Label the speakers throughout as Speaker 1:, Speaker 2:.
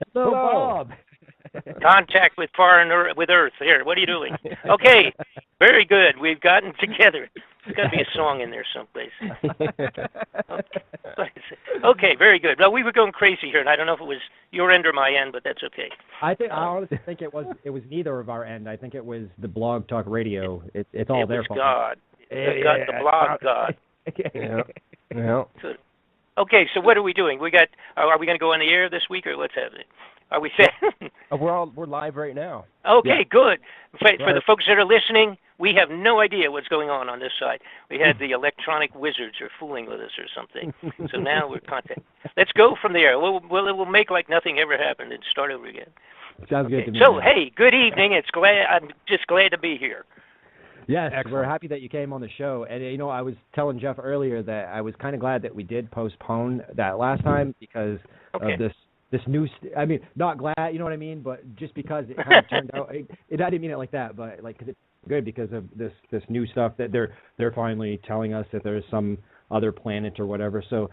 Speaker 1: Oh,
Speaker 2: Hello.
Speaker 1: Bob.
Speaker 3: Contact with with Earth. Here, what are you doing? Okay, very good. We've gotten together. There's got to be a song in there someplace. Okay. Okay, very good. Well, we were going crazy here, and I don't know if it was your end or my end, but that's okay.
Speaker 1: I honestly think it was neither of our end. I think it was the Blog Talk Radio. It's all
Speaker 3: It
Speaker 1: their
Speaker 3: was
Speaker 1: fault.
Speaker 3: God. The blog God.
Speaker 2: Yeah. Yeah.
Speaker 3: So, okay, so what are we doing? Are we going to go on the air this week, or what's happening? Are we set?
Speaker 2: We're live right now.
Speaker 3: Okay, good. For
Speaker 2: Right.
Speaker 3: the folks that are listening, we have no idea what's going on this side. We had the electronic wizards are fooling with us or something. So now we're contact. Let's go from there. We'll make like nothing ever happened and start over again.
Speaker 1: Sounds good
Speaker 3: Okay.
Speaker 1: to me.
Speaker 3: So
Speaker 1: man.
Speaker 3: hey, good evening. I'm just glad to be here.
Speaker 1: Yes,
Speaker 2: Excellent.
Speaker 1: we're happy that you came on the show. And I was telling Jeff earlier that I was kind of glad that we did postpone that last time because
Speaker 3: Okay.
Speaker 1: of this new. I mean, not glad, you know what I mean, but just because it kind of turned out. I didn't mean it like that, but like cause it's good because of this new stuff that they're finally telling us that there's some other planet or whatever. So.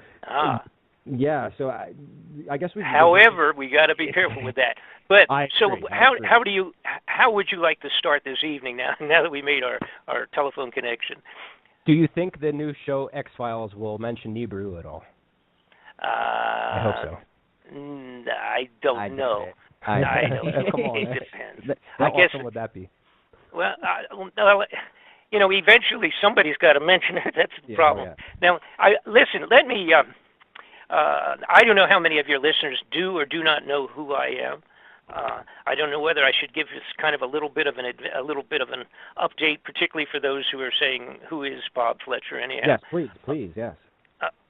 Speaker 1: Yeah, so I guess we.
Speaker 3: However, we got to be careful with that. But so
Speaker 1: agree.
Speaker 3: how would you like to start this evening now that we made our telephone connection?
Speaker 2: Do you think the new show X-Files will mention Nibiru at all? I hope so.
Speaker 3: I don't know. I don't know.
Speaker 2: Come on.
Speaker 3: It depends.
Speaker 2: How
Speaker 3: I guess.
Speaker 2: awesome would that be?
Speaker 3: Well, eventually somebody's got to mention it. That's the problem.
Speaker 2: Yeah.
Speaker 3: Now, listen. Let me. I don't know how many of your listeners do or do not know who I am. I don't know whether I should give this kind of a little bit of an update, particularly for those who are saying, "Who is Bob Fletcher?" Anyhow.
Speaker 1: Yes, please, yes.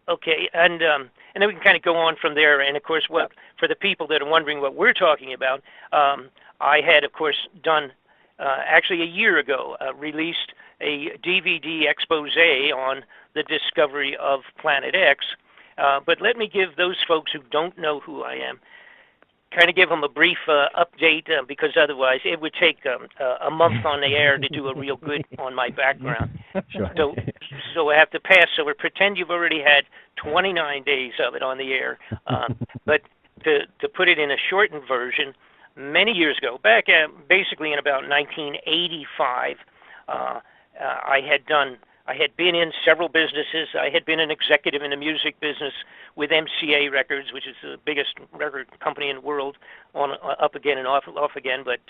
Speaker 3: Okay, and then we can kind of go on from there. And of course, for the people that are wondering what we're talking about, I had, of course, done actually a year ago released a DVD expose on the discovery of Planet X. But let me give those folks who don't know who I am, kind of give them a brief update because otherwise it would take a month on the air to do a real good on my background.
Speaker 1: Sure.
Speaker 3: So I have to pass. So we pretend you've already had 29 days of it on the air. But to put it in a shortened version, many years ago, back basically in about 1985, I had been in several businesses. I had been an executive in the music business with MCA Records, which is the biggest record company in the world, on up again and off again, but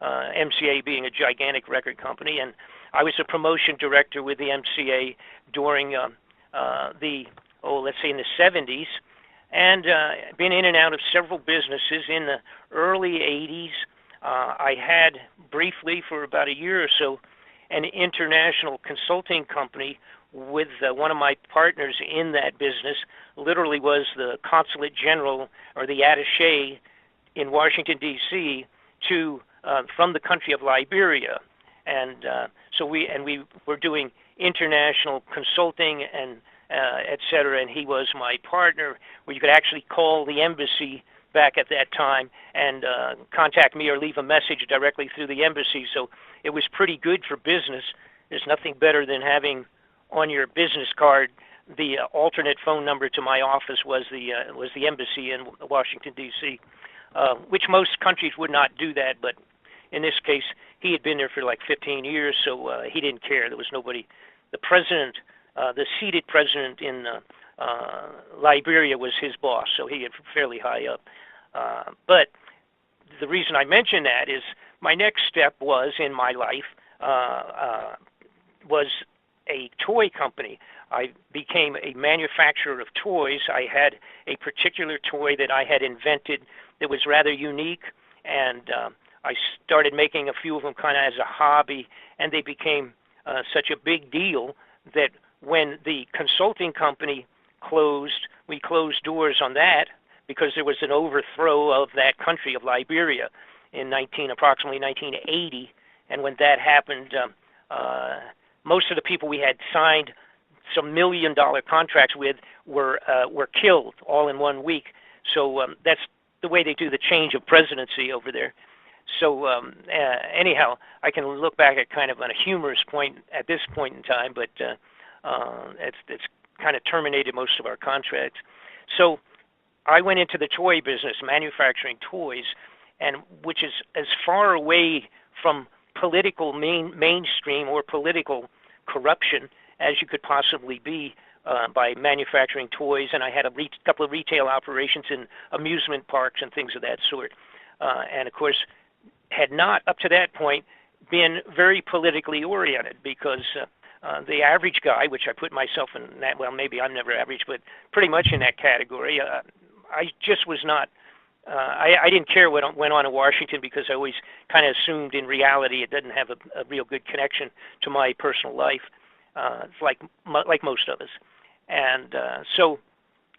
Speaker 3: MCA being a gigantic record company. And I was a promotion director with the MCA during let's say in the 70s, and been in and out of several businesses in the early 80s. I had briefly for about a year or so an international consulting company with one of my partners in that business, literally was the consulate general or the attaché in Washington, D.C. From the country of Liberia. And so we were doing international consulting and et cetera, and he was my partner, where you could actually call the embassy back at that time and contact me or leave a message directly through the embassy. So it was pretty good for business. There's nothing better than having on your business card the alternate phone number to my office was the embassy in Washington, D.C., which most countries would not do that. But in this case, he had been there for like 15 years, so he didn't care. There was nobody. The president, the seated president in Liberia was his boss, so he had fairly high up. But the reason I mention that is my next step was in my life was a toy company. I became a manufacturer of toys. I had a particular toy that I had invented that was rather unique, and I started making a few of them kind of as a hobby, and they became such a big deal that when the consulting company closed, we closed doors on that because there was an overthrow of that country of Liberia in approximately 1980, and when that happened, most of the people we had signed some million-dollar contracts with were killed all in 1 week. So that's the way they do the change of presidency over there. So anyhow, I can look back at kind of on a humorous point at this point in time, but it's kind of terminated most of our contracts. So I went into the toy business, manufacturing toys, and which is as far away from political mainstream or political corruption as you could possibly be by manufacturing toys. And I had a couple of retail operations in amusement parks and things of that sort. And of course, had not up to that point been very politically oriented, because the average guy, which I put myself in that, well, maybe I'm never average, but pretty much in that category, I just was not. I didn't care what went on in Washington, because I always kind of assumed in reality it didn't have a real good connection to my personal life, like most of us. And so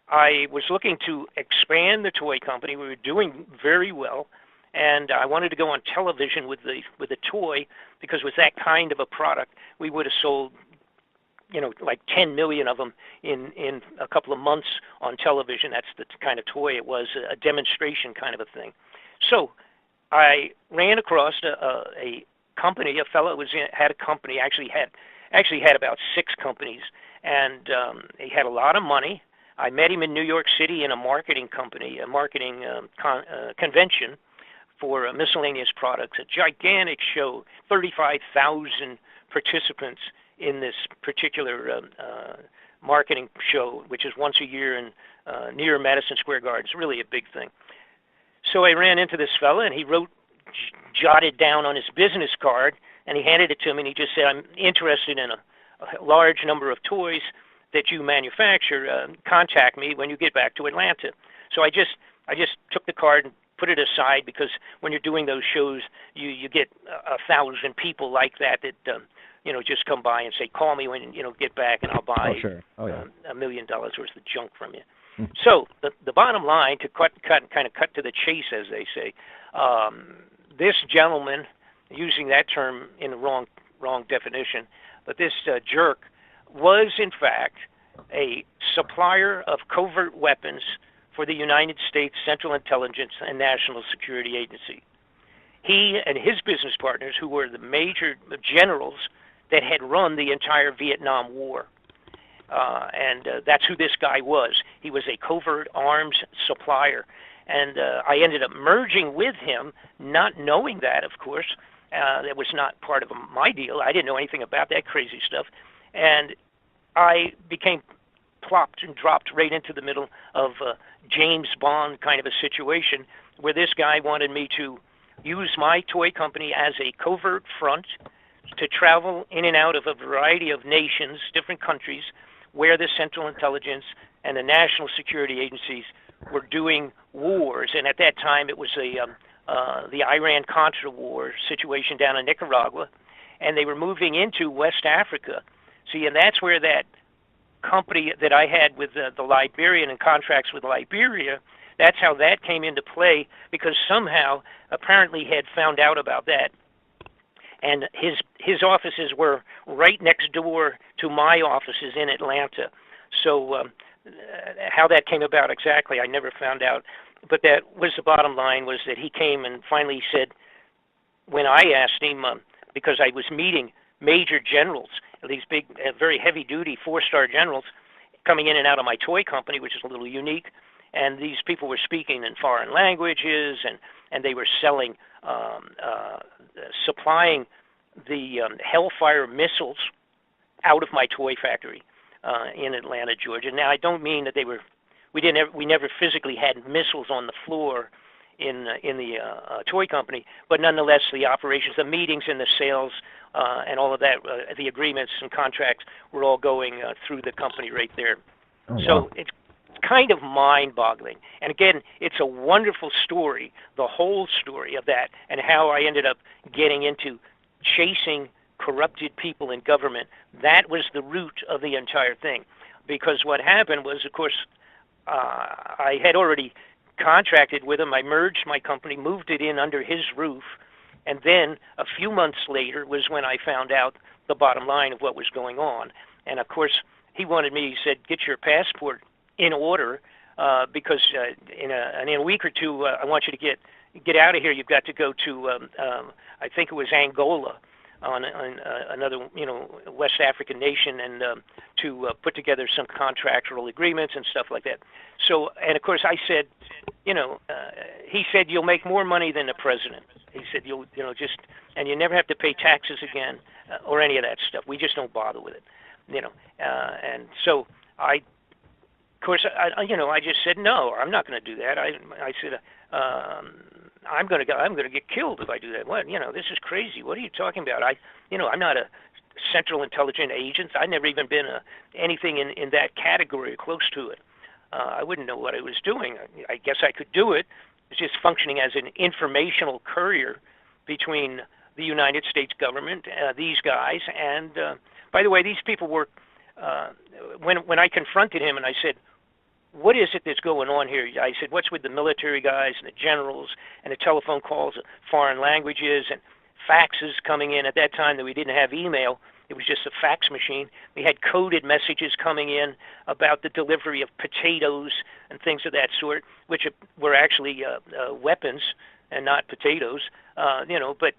Speaker 3: I was looking to expand the toy company. We were doing very well, and I wanted to go on television with the toy, because with that kind of a product, we would have sold, like 10 million of them in a couple of months on television. That's the kind of toy it was, a demonstration kind of a thing. So I ran across a company. A fellow had a company, actually had about 6 companies, and he had a lot of money. I met him in New York City in a marketing company, a marketing convention for miscellaneous products, a gigantic show, 35,000 participants in this particular marketing show, which is once a year in near Madison Square Garden. It's really a big thing. So I ran into this fella, and he jotted down on his business card, and he handed it to me, and he just said, "I'm interested in a large number of toys that you manufacture. Contact me when you get back to Atlanta." So I just took the card and put it aside, because when you're doing those shows, you get 1,000 people like that just come by and say, "Call me when get back, and I'll buy $1 million worth of junk from you." So the bottom line, to cut to the chase, as they say, this gentleman, using that term in the wrong definition, but this jerk was in fact a supplier of covert weapons for the United States Central Intelligence and National Security Agency. He and his business partners, who were the major generals that had run the entire Vietnam War, and that's who this guy was. He was a covert arms supplier, and I ended up merging with him, not knowing that, of course. That was not part of my deal. I didn't know anything about that crazy stuff, and I became plopped and dropped right into the middle of James Bond kind of a situation, where this guy wanted me to use my toy company as a covert front to travel in and out of a variety of nations, different countries, where the Central Intelligence and the National Security Agencies were doing wars. And at that time, it was the Iran-Contra war situation down in Nicaragua, and they were moving into West Africa. See, and that's where that company that I had with the Liberian and contracts with Liberia, that's how that came into play, because somehow, apparently, he had found out about that. And his offices were right next door to my offices in Atlanta. So how that came about exactly, I never found out. But that was the bottom line, was that he came and finally said, when I asked him, because I was meeting major generals, these big, very heavy-duty 4-star generals coming in and out of my toy company, which is a little unique, and these people were speaking in foreign languages, and they were selling, supplying the Hellfire missiles out of my toy factory in Atlanta, Georgia. Now, I don't mean that we never physically had missiles on the floor in the toy company, but nonetheless, the operations, the meetings, and the sales, and all of that, the agreements and contracts were all going through the company right there. Oh, wow. So it's kind of mind-boggling. And again, it's a wonderful story, the whole story of that, and how I ended up getting into chasing corrupted people in government. That was the root of the entire thing. Because what happened was, of course, I had already contracted with him. I merged my company, moved it in under his roof, and then a few months later was when I found out the bottom line of what was going on. And of course, he wanted me, he said, get your passport in order, because in a week or two, I want you to get out of here. You've got to go to, I think it was Angola, another, West African nation, and to put together some contractual agreements and stuff like that. So, and of course, I said, he said, you'll make more money than the president. He said, and you never have to pay taxes again, or any of that stuff. We just don't bother with it, and so I just said, no, I'm not going to do that. I said, I'm going to get killed if I do that. What? This is crazy. What are you talking about? I'm not a Central Intelligence Agent. I've never even been anything in that category, close to it. I wouldn't know what I was doing. I guess I could do it. It's just functioning as an informational courier between the United States government, these guys, and by the way, these people were. When I confronted him and I said, what is it that's going on here? I said, what's with the military guys and the generals and the telephone calls, foreign languages, and faxes coming in at that time that we didn't have email. It was just a fax machine. We had coded messages coming in about the delivery of potatoes and things of that sort, which were actually weapons and not potatoes, but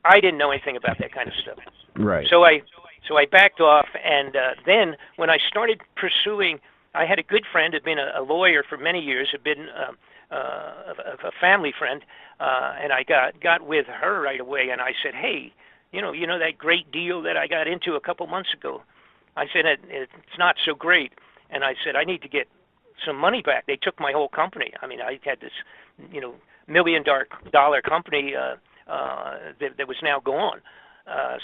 Speaker 3: I didn't know anything about that kind of stuff.
Speaker 1: Right.
Speaker 3: So I backed off, and then when I started pursuing, I had a good friend, had been a lawyer for many years, had been a family friend, and I got with her right away, and I said, hey, you know that great deal that I got into a couple months ago? I said, it's not so great, and I said, I need to get some money back. They took my whole company. I mean, I had this, $1 million company that was now gone.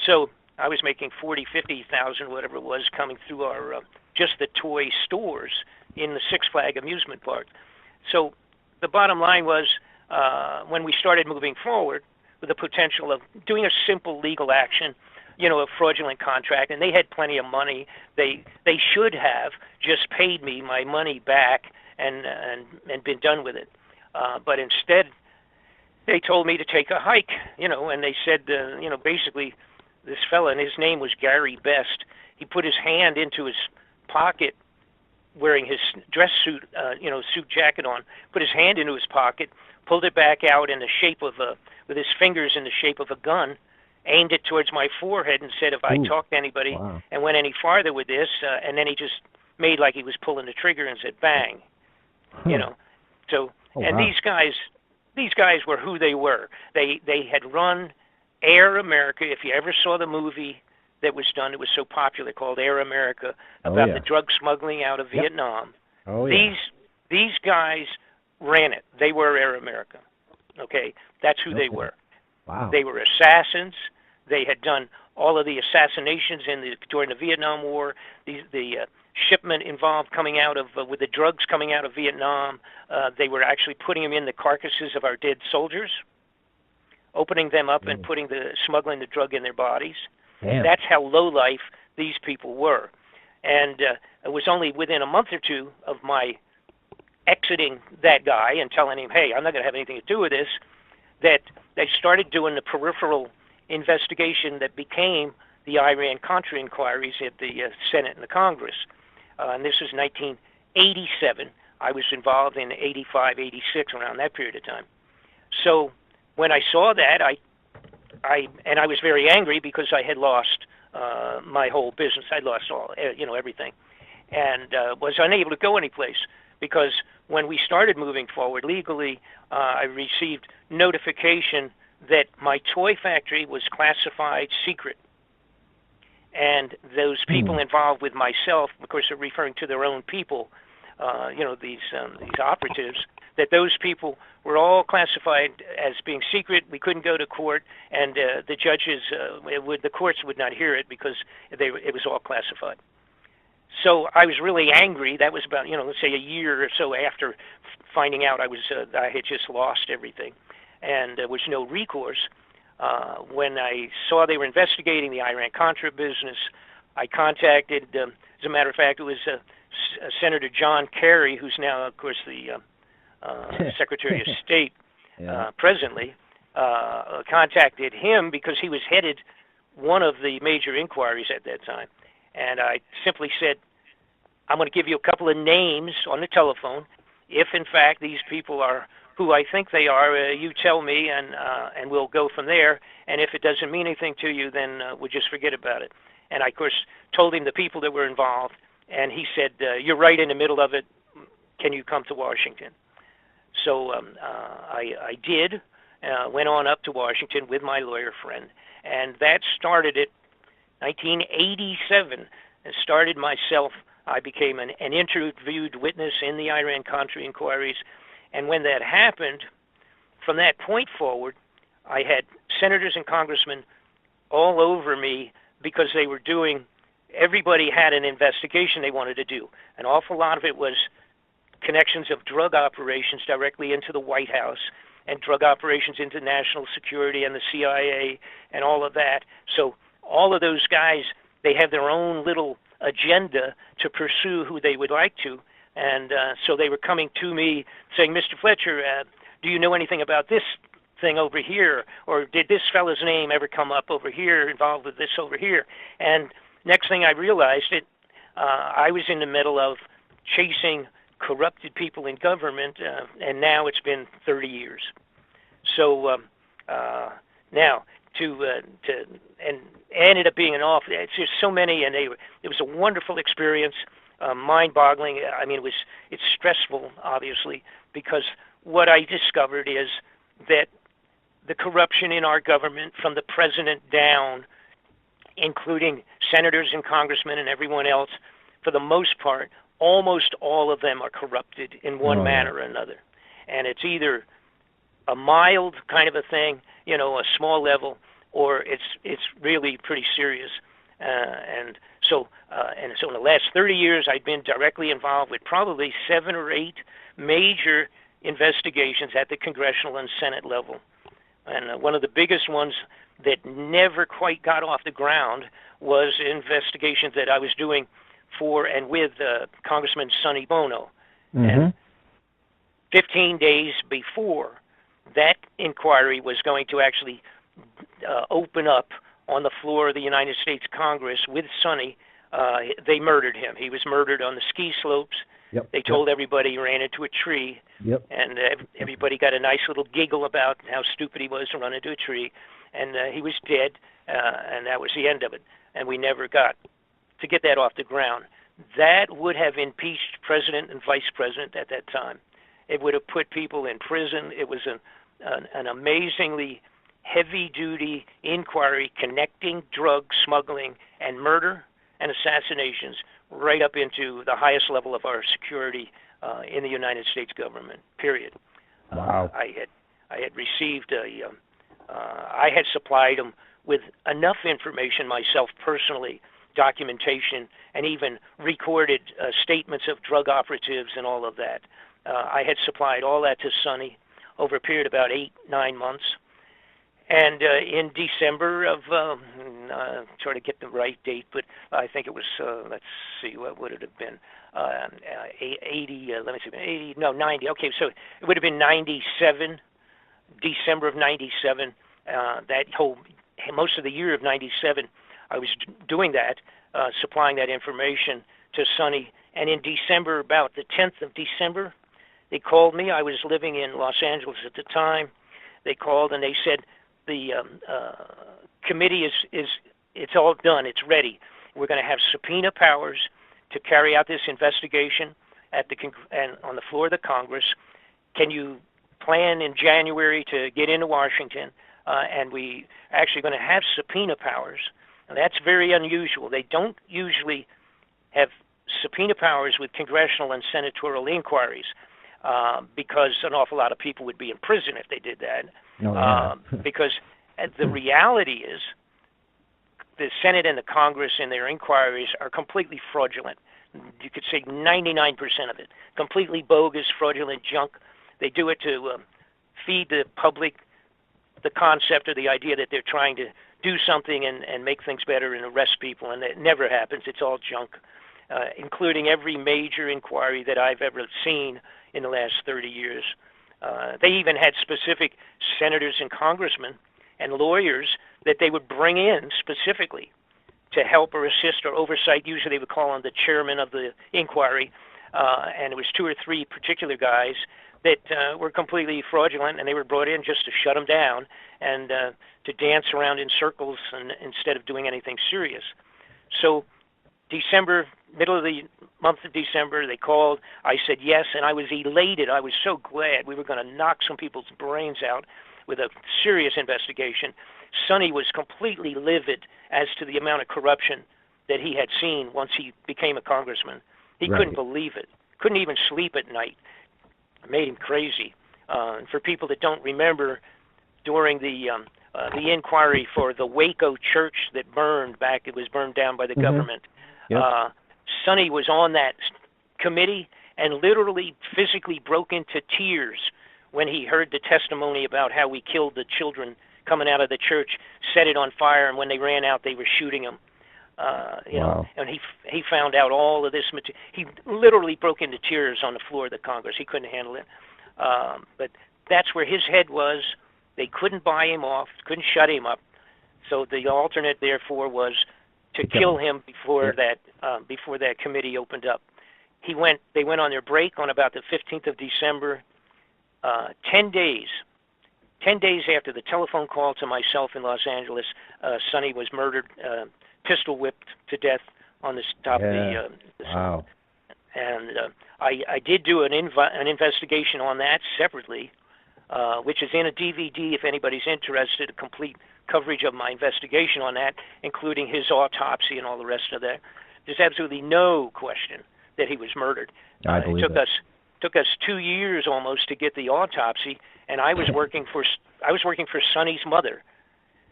Speaker 3: So I was making 40, 50,000, whatever it was, coming through our just the toy stores in the Six Flags amusement park. So the bottom line was, when we started moving forward with the potential of doing a simple legal action, a fraudulent contract, and they had plenty of money. They should have just paid me my money back and been done with it. But instead, they told me to take a hike, and they said, basically, this fella, and his name was Gary Best, he put his hand into his pocket wearing his dress suit, suit jacket on, put his hand into his pocket, pulled it back out in the shape of with his fingers in the shape of a gun, aimed it towards my forehead and said if I talked to anybody and went any farther with this, and then he just made like he was pulling the trigger and said bang, So, these guys were who they were. They had run Air America. If you ever saw the movie that was done, it was so popular, called Air America, about the drug smuggling out of Vietnam. These guys ran it. They were Air America. Okay, that's who they were.
Speaker 1: Wow.
Speaker 3: They were assassins. They had done all of the assassinations during the Vietnam War. The shipment involved coming out of with the drugs coming out of Vietnam. They were actually putting them in the carcasses of our dead soldiers, opening them up and smuggling the drug in their bodies.
Speaker 1: Damn.
Speaker 3: That's how low life these people were. And it was only within a month or two of my exiting that guy and telling him, hey, I'm not going to have anything to do with this, that they started doing the peripheral investigation that became the Iran-Contra inquiries at the Senate and the Congress. And this was 1987. I was involved in 85, 86, around that period of time. So when I saw that, I was very angry because I had lost my whole business. I lost all, everything, and was unable to go anyplace because when we started moving forward legally, I received notification that my toy factory was classified secret. And those people involved with myself, of course, are referring to their own people, these operatives, that those people were all classified as being secret. We couldn't go to court, and the judges, the courts would not hear it because it was all classified. So I was really angry. That was about, let's say a year or so after finding out I had just lost everything, and there was no recourse. When I saw they were investigating the Iran-Contra business, I contacted, as a matter of fact, it was Senator John Kerry, who's now, of course, the Secretary of State presently, contacted him because he was headed one of the major inquiries at that time. And I simply said, I'm going to give you a couple of names on the telephone. If, in fact, these people are who I think they are. You tell me, and we'll go from there. And if it doesn't mean anything to you, then we'll just forget about it. And I, of course, told him the people that were involved, and he said, you're right in the middle of it. Can you come to Washington? So I did, went on up to Washington with my lawyer friend, and that started it, 1987. It started myself. I became an interviewed witness in the Iran-Contra inquiries, and when that happened, from that point forward, I had senators and congressmen all over me because they were doing, everybody had an investigation they wanted to do. An awful lot of it was connections of drug operations directly into the White House and drug operations into national security and the CIA and all of that. So all of those guys, they have their own little agenda to pursue who they would like to. And so they were coming to me saying, Mr. Fletcher, do you know anything about this thing over here? Or did this fellow's name ever come up over here, involved with this over here? And next thing I realized, I was in the middle of chasing corrupted people in government, and now it's been 30 years. So now and ended up being an awful. It's just so many, and it was a wonderful experience, mind-boggling. I mean, it's stressful, obviously, because what I discovered is that the corruption in our government, from the president down, including senators and congressmen and everyone else, for the most part, almost all of them are corrupted in one manner or another. And it's either a mild kind of a thing, a small level, or it's really pretty serious. And so in the last 30 years, I've been directly involved with probably 7 or 8 major investigations at the congressional and Senate level. And one of the biggest ones that never quite got off the ground was investigations that I was doing for and with Congressman Sonny Bono.
Speaker 1: Mm-hmm.
Speaker 3: And 15 days before that inquiry was going to actually open up on the floor of the United States Congress with Sonny, they murdered him. He was murdered on the ski slopes.
Speaker 1: Yep.
Speaker 3: They told everybody he ran into a tree.
Speaker 1: Yep.
Speaker 3: And everybody got a nice little giggle about how stupid he was to run into a tree. And he was dead, and that was the end of it. And we never got to get that off the ground. That would have impeached president and vice president at that time. It would have put people in prison. It was an amazingly heavy-duty inquiry connecting drug smuggling and murder and assassinations right up into the highest level of our security in the United States government, period.
Speaker 1: Wow.
Speaker 3: I had received I had supplied them with enough information myself personally, documentation, and even recorded statements of drug operatives and all of that. I had supplied all that to Sonny over a period of about 8-9 months. And in December of, try to get the right date, but I think it was, let's see, what would it have been? 90, okay, so it would have been 97, December of 97, most of the year of 97, I was doing that, supplying that information to Sonny. And in December, about the 10th of December, they called me. I was living in Los Angeles at the time. They called and they said, the committee it's all done. It's ready. We're going to have subpoena powers to carry out this investigation and on the floor of the Congress. Can you plan in January to get into Washington? And we actually going to have subpoena powers. And that's very unusual. They don't usually have subpoena powers with congressional and senatorial inquiries because an awful lot of people would be in prison if they did that. Because the reality is the Senate and the Congress in their inquiries are completely fraudulent. You could say 99% of it. Completely bogus, fraudulent junk. They do it to feed the public the concept or the idea that they're trying to do something and make things better and arrest people, and it never happens. It's all junk, including every major inquiry that I've ever seen in the last 30 years. They even had specific senators and congressmen and lawyers that they would bring in specifically to help or assist or oversight. Usually they would call on the chairman of the inquiry and it was 2 or 3 particular guys that were completely fraudulent, and they were brought in just to shut them down and to dance around in circles and, instead of doing anything serious. So December, middle of the month of December, they called. I said yes, and I was elated. I was so glad. We were going to knock some people's brains out with a serious investigation. Sonny was completely livid as to the amount of corruption that he had seen once he became a congressman. He couldn't believe it. Couldn't even sleep at night. It made him crazy. For people that don't remember, during the inquiry for the Waco church that burned back, it was burned down by the government. Yep. Sonny was on that committee and literally physically broke into tears when he heard the testimony about how we killed the children coming out of the church, set it on fire, and when they ran out, they were shooting them. You know, and he found out all of this material. He literally broke into tears on the floor of the Congress. He couldn't handle it. But that's where his head was. They couldn't buy him off, couldn't shut him up. So the alternate, therefore, was to kill him before that committee opened up. They went on their break on about the 15th of December. 10 days after the telephone call to myself in Los Angeles, Sonny was murdered, pistol whipped to death on the top of the
Speaker 1: wow.
Speaker 3: And I did do an investigation on that separately, which is in a DVD if anybody's interested, a complete coverage of my investigation on that, including his autopsy and all the rest of that. There's absolutely no question that he was murdered.
Speaker 1: I believe
Speaker 3: it took us 2 years almost to get the autopsy, and I was working for Sonny's mother,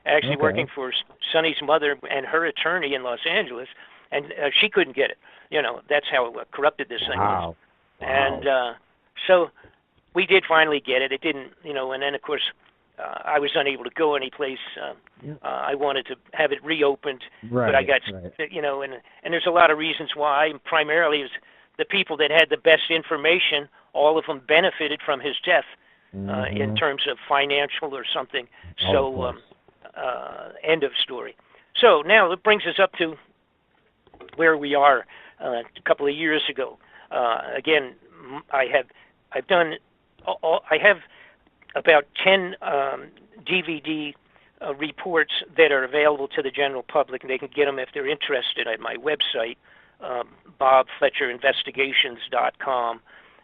Speaker 3: actually working for Sonny's mother and her attorney in Los Angeles, and she couldn't get it. You know, that's how corrupted this thing was. And so we did finally get it. It didn't, you know, and then of course I was unable to go any place. I wanted to have it reopened, but I got, you know, and there's a lot of reasons why. Primarily, is the people that had the best information, all of them benefited from his death in terms of financial or something. So, end of story. So now it brings us up to where we are a couple of years ago. Again, I have about 10 DVD reports that are available to the general public, and they can get them if they're interested at my website, BobFletcherInvestigations.com.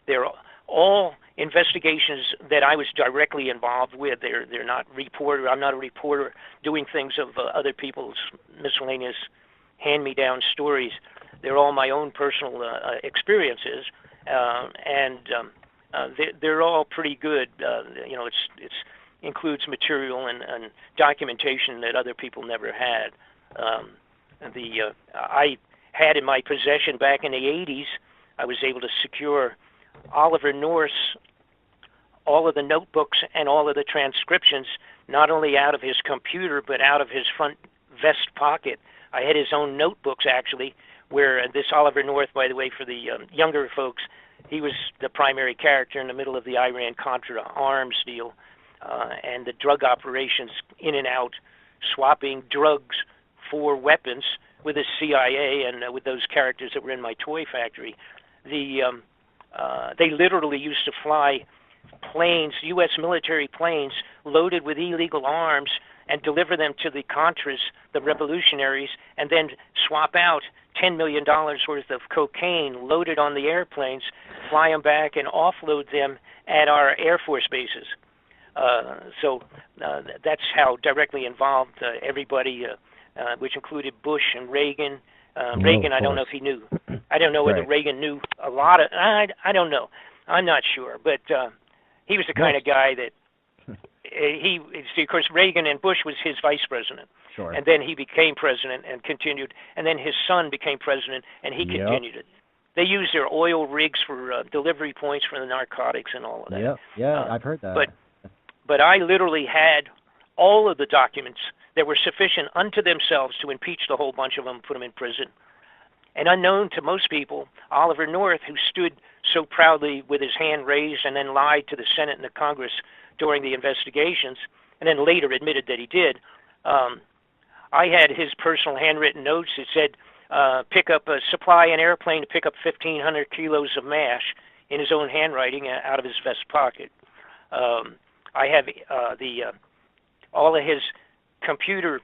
Speaker 3: They're all investigations that I was directly involved with. They're not reporter. I'm not a reporter doing things of other people's miscellaneous hand-me-down stories. They're all my own personal experiences, and they're all pretty good. You know, it's includes material and documentation that other people never had. I had in my possession back in the 80s, I was able to secure Oliver North's all of the notebooks and all of the transcriptions, not only out of his computer, but out of his front vest pocket. I had his own notebooks, actually, where this Oliver North, by the way, for the younger folks, he was the primary character in the middle of the Iran-Contra arms deal and the drug operations in and out, swapping drugs for weapons with the CIA and with those characters that were in my toy factory. They literally used to fly planes, U.S. military planes, loaded with illegal arms and deliver them to the Contras, the revolutionaries, and then swap out $10 million worth of cocaine loaded on the airplanes, fly them back, and offload them at our Air Force bases. So that's how directly involved everybody, which included Bush and Reagan. Reagan, I don't know if he knew. I don't know whether Reagan knew a lot of. I don't know. I'm not sure, but he was the kind of guy that of course, Reagan and Bush was his vice president.
Speaker 1: Sure.
Speaker 3: And then he became president and continued. And then his son became president, and he continued it. They used their oil rigs for delivery points for the narcotics and all of that.
Speaker 1: Yeah, I've heard that.
Speaker 3: But I literally had all of the documents that were sufficient unto themselves to impeach the whole bunch of them and put them in prison. And unknown to most people, Oliver North, who stood so proudly with his hand raised and then lied to the Senate and the Congress during the investigations, and then later admitted that he did, I had his personal handwritten notes that said, pick up supply an airplane to pick up 1,500 kilos of MASH in his own handwriting out of his vest pocket. I have all of his computer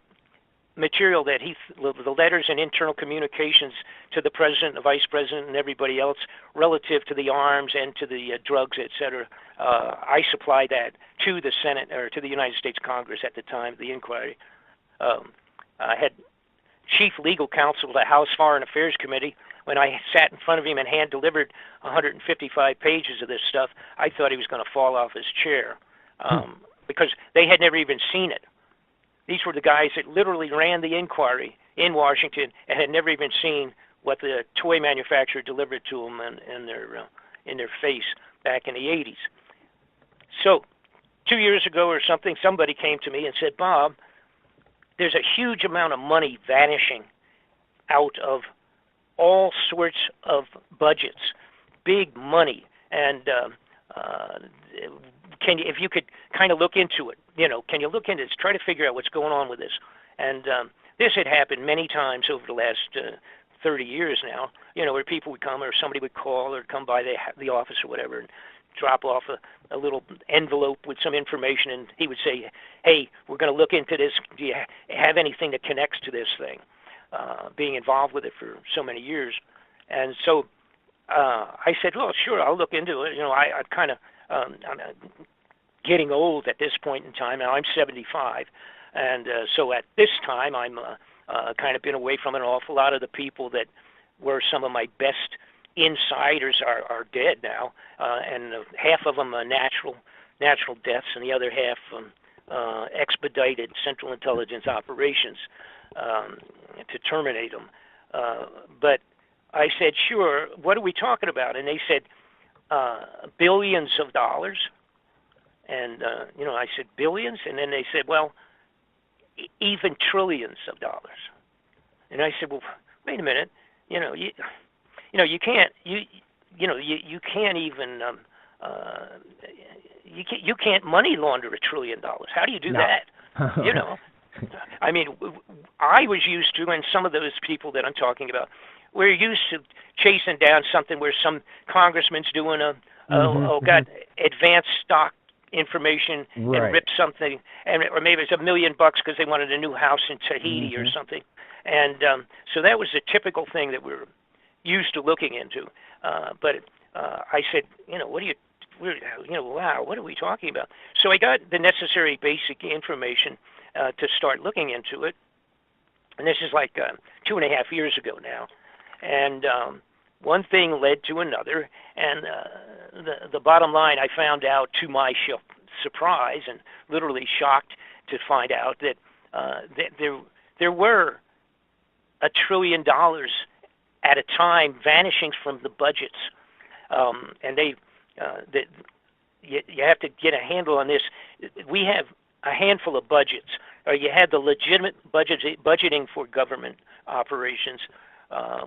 Speaker 3: material that the letters and internal communications to the president, the vice president, and everybody else relative to the arms and to the drugs, etc. I supplied that to the Senate or to the United States Congress at the time of the inquiry. I had chief legal counsel of the House Foreign Affairs Committee. When I sat in front of him and hand-delivered 155 pages of this stuff, I thought he was going to fall off his chair because they had never even seen it. These were the guys that literally ran the inquiry in Washington and had never even seen what the toy manufacturer delivered to them in their face back in the 80s. So 2 years ago or something, somebody came to me and said, Bob, there's a huge amount of money vanishing out of all sorts of budgets, big money, and if you could kind of look into it, can you look into this, try to figure out what's going on with this? And this had happened many times over the last 30 years now, where people would come or somebody would call or come by the office or whatever and drop off a little envelope with some information, and he would say, hey, we're going to look into this. Do you have anything that connects to this thing? Being involved with it for so many years. And so I said, well, sure, I'll look into it. I'm kind of I'm getting old at this point in time. Now I'm 75. And so at this time, I'm kind of been away from an awful lot of the people that were some of my best insiders are dead now. And half of them are natural deaths, and the other half expedited Central Intelligence operations to terminate them. But I said, sure, what are we talking about? And they said, billions of dollars. And, I said, billions? And then they said, well, even trillions of dollars. And I said, well, wait a minute. You can't even you can't money launder $1 trillion. How do you do that? I mean, I was used to, and some of those people that I'm talking about, we're used to chasing down something where some congressman's doing got advanced stock information and rip something, or maybe it's $1 million because they wanted a new house in Tahiti or something, and so that was a typical thing that we're used to looking into. But I said, wow, what are we talking about? So I got the necessary basic information to start looking into it, and this is like 2.5 years ago now, and one thing led to another, and the bottom line, I found out to my surprise and literally shocked to find out that there were $1 trillion at a time vanishing from the budgets, and you have to get a handle on this. We have a handful of budgets. You had the legitimate budgeting for government operations,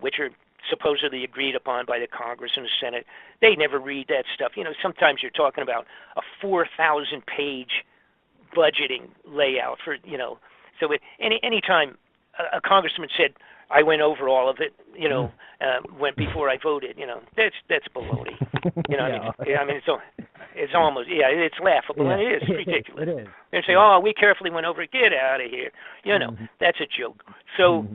Speaker 3: which are supposedly agreed upon by the Congress and the Senate. They never read that stuff. Sometimes you're talking about a 4,000-page budgeting layout for, so any time a congressman said, I went over all of it, went before I voted, that's baloney. I mean, it's almost, it's laughable, and it is ridiculous.
Speaker 1: It is.
Speaker 3: They say, oh, we carefully went over it, get out of here. That's a joke. So,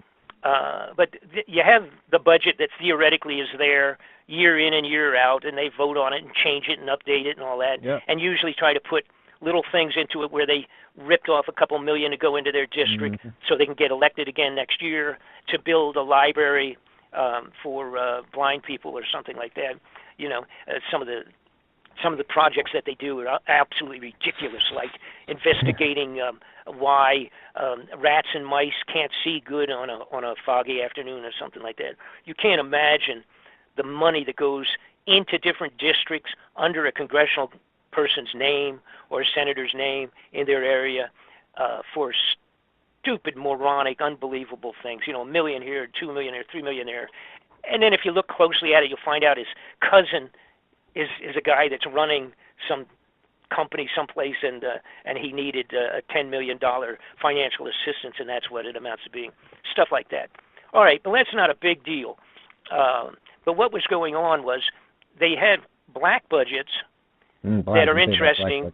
Speaker 3: but you have the budget that theoretically is there year in and year out, and they vote on it and change it and update it and all that, and usually try to put little things into it where they ripped off a couple million to go into their district so they can get elected again next year to build a library for blind people or something like that. Some of the projects that they do are absolutely ridiculous, like investigating why rats and mice can't see good on a foggy afternoon or something like that. You can't imagine the money that goes into different districts under a congressional person's name or a senator's name in their area for stupid, moronic, unbelievable things. $1 million here, $2 million here, $3 million there. And then if you look closely at it, you'll find out his cousin is a guy that's running some company someplace, and he needed a $10 million financial assistance, and that's what it amounts to being. Stuff like that. All right, but that's not a big deal. But what was going on was they had black budgets that are interesting.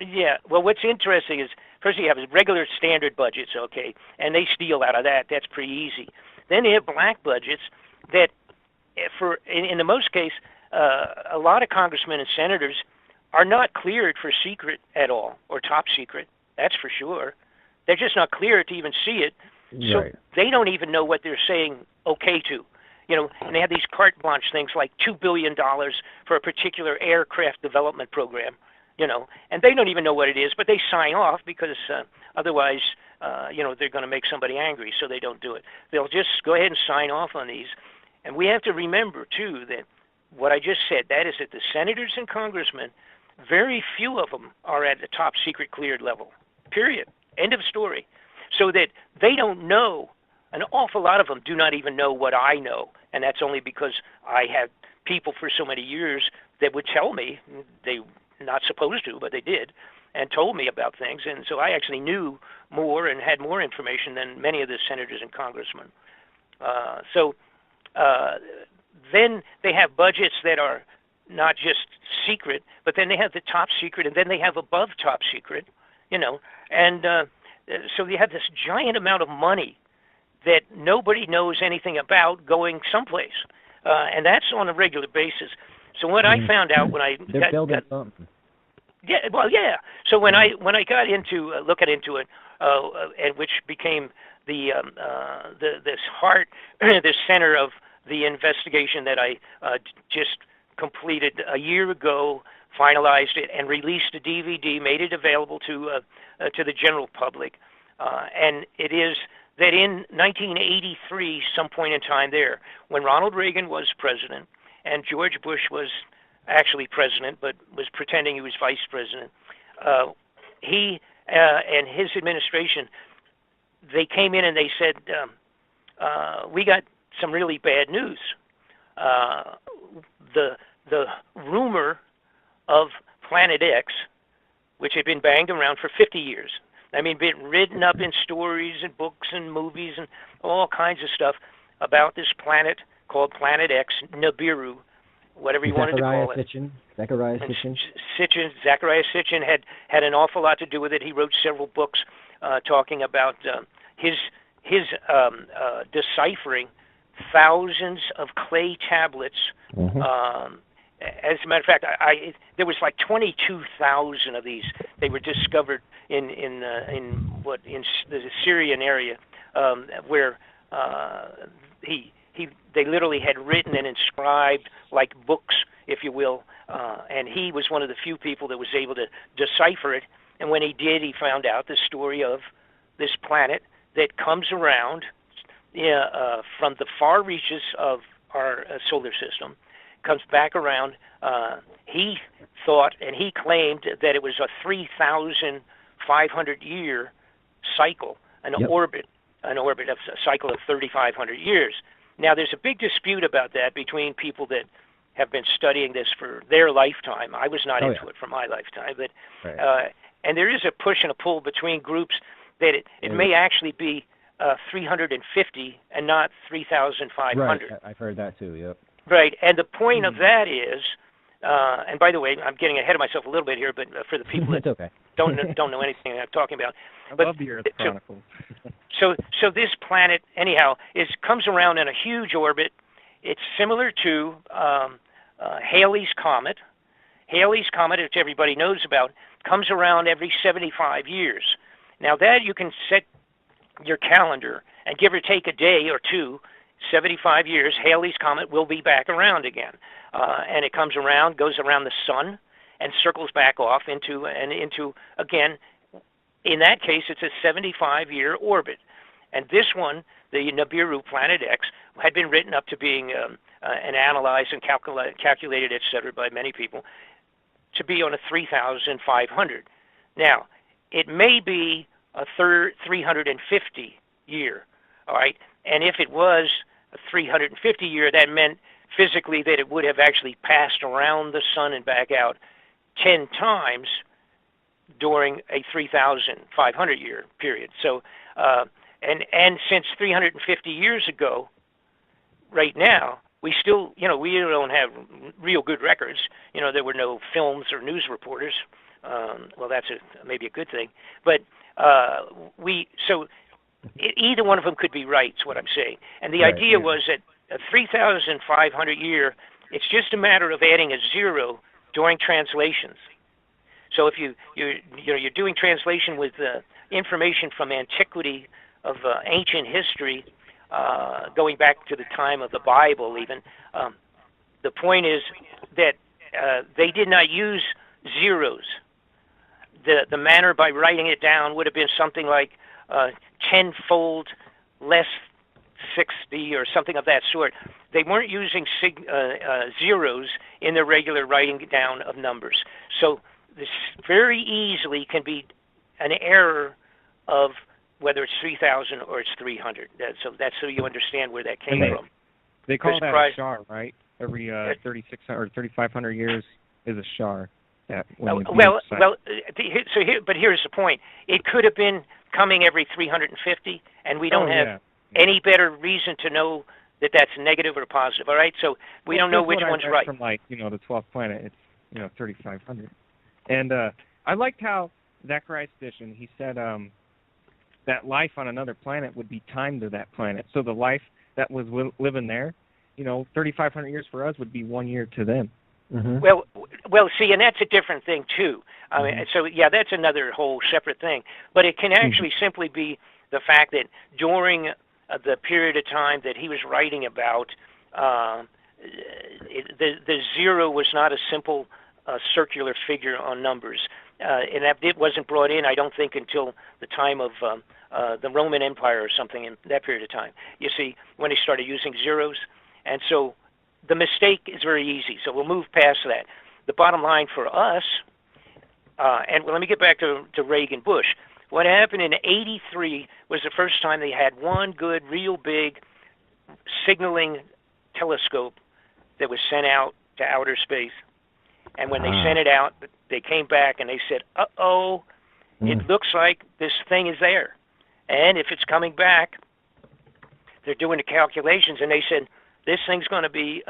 Speaker 3: Yeah, well, what's interesting is, first you have regular standard budgets, okay, and they steal out of that. That's pretty easy. Then they have black budgets that, in the most case, a lot of congressmen and senators are not cleared for secret at all, or top secret, that's for sure. They're just not cleared to even see it, so they don't even know what they're saying okay to. And they have these carte blanche things like $2 billion for a particular aircraft development program, and they don't even know what it is, but they sign off because otherwise, they're going to make somebody angry, so they don't do it. They'll just go ahead and sign off on these. And we have to remember, too, that what I just said, that is that the senators and congressmen, very few of them are at the top secret cleared level, period. End of story. So that they don't know. An awful lot of them do not even know what I know, and that's only because I had people for so many years that would tell me, they not supposed to, but they did, and told me about things, and so I actually knew more and had more information than many of the senators and congressmen. Then they have budgets that are not just secret, but then they have the top secret, and then they have above top secret, and so they have this giant amount of money that nobody knows anything about going someplace, and that's on a regular basis. So what I found out when I
Speaker 1: building something.
Speaker 3: Yeah, well, yeah. So when I got into looking into it, and which became the center of the investigation that I just completed a year ago, finalized it, and released a DVD, made it available to the general public, and it is that in 1983, some point in time there, when Ronald Reagan was president and George Bush was actually president but was pretending he was vice president, he and his administration, they came in and they said, we got some really bad news. The rumor of Planet X, which had been banged around for 50 years, been written up in stories and books and movies and all kinds of stuff about this planet called Planet X, Nibiru, whatever you wanted to call it.
Speaker 1: Zachariah
Speaker 3: Sitchin had an awful lot to do with it. He wrote several books talking about his deciphering thousands of clay tablets. As a matter of fact, there was like 22,000 of these. They were discovered in the Syrian area, where they literally had written and inscribed like books, if you will, and he was one of the few people that was able to decipher it. And when he did, he found out the story of this planet that comes around from the far reaches of our solar system, comes back around. He thought, and he claimed, that it was a 3,500-year cycle, an orbit of a cycle of 3,500 years. Now, there's a big dispute about that between people that have been studying this for their lifetime. I was not into it for my lifetime, but and there is a push and a pull between groups that it may actually be 350 and not 3,500.
Speaker 1: Right, I've heard that too. Yep.
Speaker 3: Right, and the point of that is, and by the way, I'm getting ahead of myself a little bit here, but for the people that don't know anything I'm talking about,
Speaker 4: I love the Earth Chronicles.
Speaker 3: So this planet, anyhow, comes around in a huge orbit. It's similar to Halley's Comet. Halley's Comet, which everybody knows about, comes around every 75 years. Now that you can set your calendar and give or take a day or two, 75 years, Halley's Comet will be back around again. And it comes around, goes around the sun, and circles back off into, again, in that case, it's a 75-year orbit. And this one, the Nibiru Planet X, had been written up to being and analyzed and calculated, et cetera, by many people, to be on a 3,500. Now, it may be a 350 year, all right? And if it was a 350 year, that meant physically that it would have actually passed around the sun and back out 10 times during a 3,500 year period. So, and since 350 years ago, right now, we still, we don't have real good records. There were no films or news reporters. Well, that's maybe a good thing. But either one of them could be right, is what I'm saying. And the idea was that a 3,500 year, it's just a matter of adding a zero during translations. So if you're doing translation with information from antiquity, of ancient history, going back to the time of the Bible even, the point is that they did not use zeros. The manner by writing it down would have been something like tenfold less 60 or something of that sort. They weren't using zeros in the regular writing down of numbers. So this very easily can be an error of whether it's 3,000 or it's 300. So that's so you understand where that came from.
Speaker 4: They call that a shar, right? Every 3,600 or 3,500 years is a shar. But here's the point. It could have been coming every 350, and we don't have any better reason to know that that's negative or positive. All right, so we don't know which one's right. From the 12th planet, it's 3,500, and I liked how Zacharias Stishon, he said that life on another planet would be timed to that planet. So the life that was living there, 3,500 years for us would be 1 year to them.
Speaker 3: Mm-hmm. Well, see, and that's a different thing too. I mean, so that's another whole separate thing. But it can actually simply be the fact that during the period of time that he was writing about, the zero was not a simple circular figure on numbers, and that it wasn't brought in, I don't think, until the time of the Roman Empire or something in that period of time. You see, when they started using zeros, and so the mistake is very easy. So we'll move past that. The bottom line for us, and let me get back to Reagan Bush. What happened in '83 was the first time they had one good, real big signaling telescope that was sent out to outer space. And when they sent it out, they came back and they said, uh-oh, it looks like this thing is there. And if it's coming back, they're doing the calculations, and they said, this thing's going to be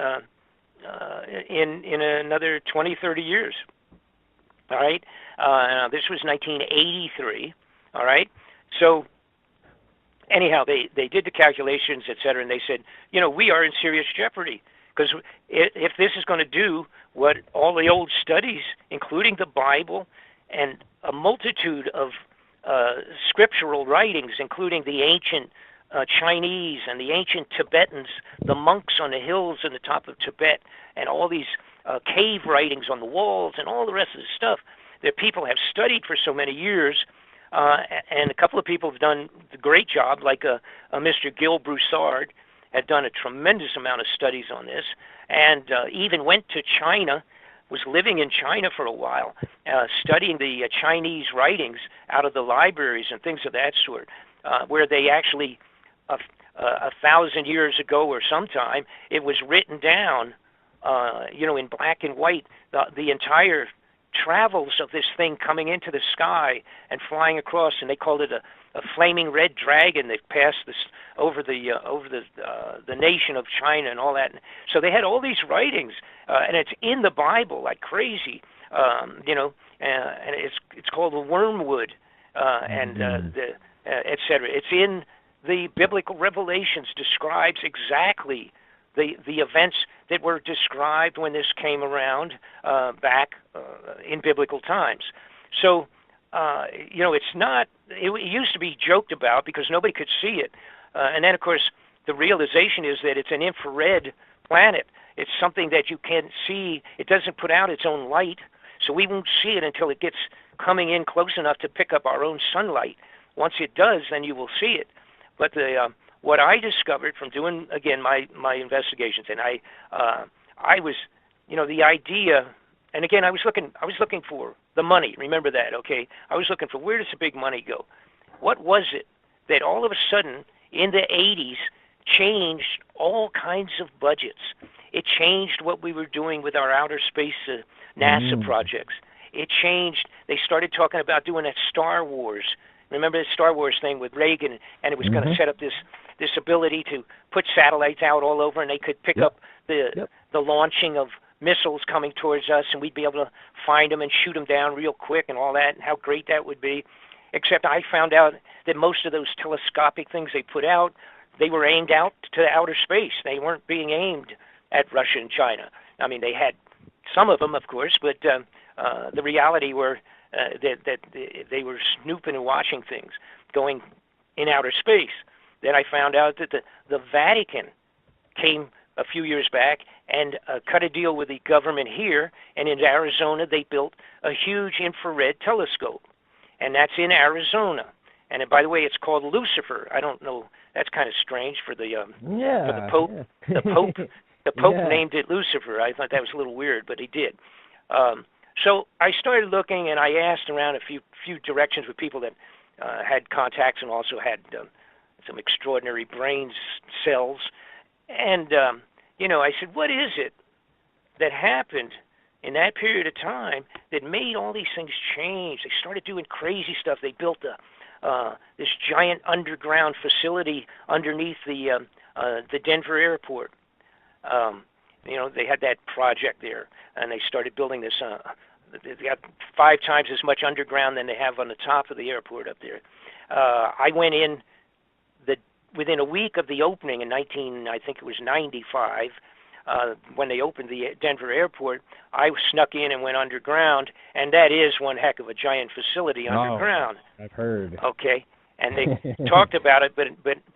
Speaker 3: in another 20, 30 years. All right? This was 1983. All right? So anyhow, they did the calculations, et cetera, and they said, we are in serious jeopardy. Because if this is going to do what all the old studies, including the Bible and a multitude of scriptural writings, including the ancient Chinese and the ancient Tibetans, the monks on the hills in the top of Tibet, and all these cave writings on the walls and all the rest of the stuff that people have studied for so many years, and a couple of people have done a great job, like Mr. Gil Broussard had done a tremendous amount of studies on this, and even went to China, was living in China for a while, studying the Chinese writings out of the libraries and things of that sort, where they actually, 1,000 years ago or sometime, it was written down, in black and white, the entire travels of this thing coming into the sky and flying across, and they called it a flaming red dragon that passed this over the nation of China and all that. So they had all these writings, and it's in the Bible like crazy, and it's called the wormwood, and et cetera. It's in the biblical revelations, describes exactly the events that were described when this came around back in biblical times. So, it's not, it used to be joked about because nobody could see it. And then, of course, the realization is that it's an infrared planet. It's something that you can't see. It doesn't put out its own light, so we won't see it until it gets coming in close enough to pick up our own sunlight. Once it does, then you will see it. But what I discovered from doing, again, my investigations, and I was, the idea, and again, I was looking for the money. Remember that, okay? I was looking for, where does the big money go? What was it that all of a sudden in the 80s changed all kinds of budgets? It changed what we were doing with our outer space NASA projects. It changed. They started talking about doing that Star Wars, Remember the Star Wars thing with Reagan, and it was going to
Speaker 1: Mm-hmm.
Speaker 3: set up this ability to put satellites out all over, and they could pick up the launching of missiles coming towards us, and we'd be able to find them and shoot them down real quick and all that, and how great that would be. Except I found out that most of those telescopic things they put out, they were aimed out to outer space. They weren't being aimed at Russia and China. I mean, they had some of them, of course, but the reality were that they were snooping and watching things going in outer space. Then I found out that the Vatican came a few years back and cut a deal with the government here, and in Arizona they built a huge infrared telescope, and that's in Arizona. And by the way, it's called Lucifer. I don't know. That's kind of strange for the Pope.
Speaker 1: Yeah.
Speaker 3: The Pope
Speaker 1: Yeah.
Speaker 3: named it Lucifer. I thought that was a little weird, but he did. So I started looking, and I asked around a few directions with people that had contacts and also had some extraordinary brain cells. And, I said, what is it that happened in that period of time that made all these things change? They started doing crazy stuff. They built this giant underground facility underneath the Denver airport. They had that project there, and they started building this. They got 5 times as much underground than they have on the top of the airport up there. I went in within a week of the opening in 95, when they opened the Denver airport. I snuck in and went underground, and that is one heck of a giant facility underground.
Speaker 1: I've heard.
Speaker 3: Okay, and they talked about it, but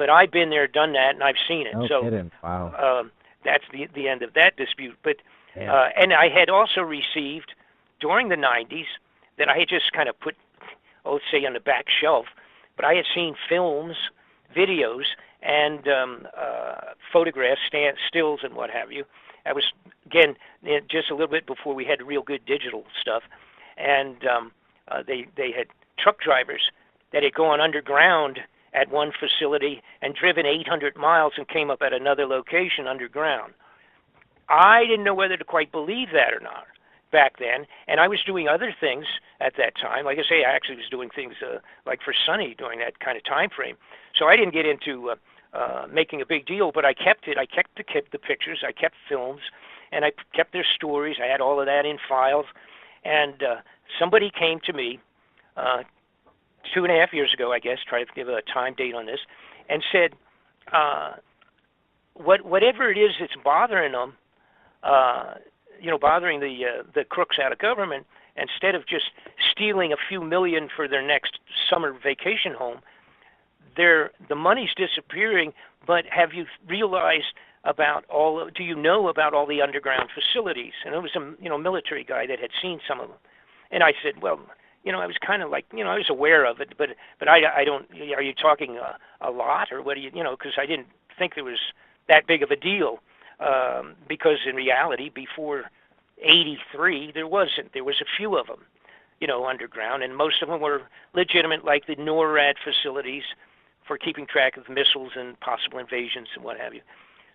Speaker 3: I've been there, done that, and I've seen it.
Speaker 1: No kidding. Wow.
Speaker 3: That's the end of that dispute. But
Speaker 1: Yeah.
Speaker 3: and I had also received during the 90s that I had just kind of put, let's say, on the back shelf, but I had seen films, videos, and photographs, stills, and what have you. I was, again, just a little bit before we had real good digital stuff, and they had truck drivers that had gone underground at one facility and driven 800 miles and came up at another location underground. I didn't know whether to quite believe that or not back then, and I was doing other things at that time. Like I say, I actually was doing things like for Sonny during that kind of time frame. So I didn't get into making a big deal, but I kept it. I kept the pictures. I kept films, and I kept their stories. I had all of that in files. And somebody came to me 2.5 years ago, I guess, try to give a time date on this, and said, whatever it is that's bothering them, bothering the crooks out of government, instead of just stealing a few million for their next summer vacation home, the money's disappearing. But have you realized do you know about all the underground facilities? And it was a military guy that had seen some of them. And I said, well, I was kind of like, I was aware of it, but I don't. Are you talking a lot, or what do you, because I didn't think there was that big of a deal, because in reality, before '83, there wasn't. There was a few of them, underground, and most of them were legitimate, like the NORAD facilities for keeping track of missiles and possible invasions and what have you.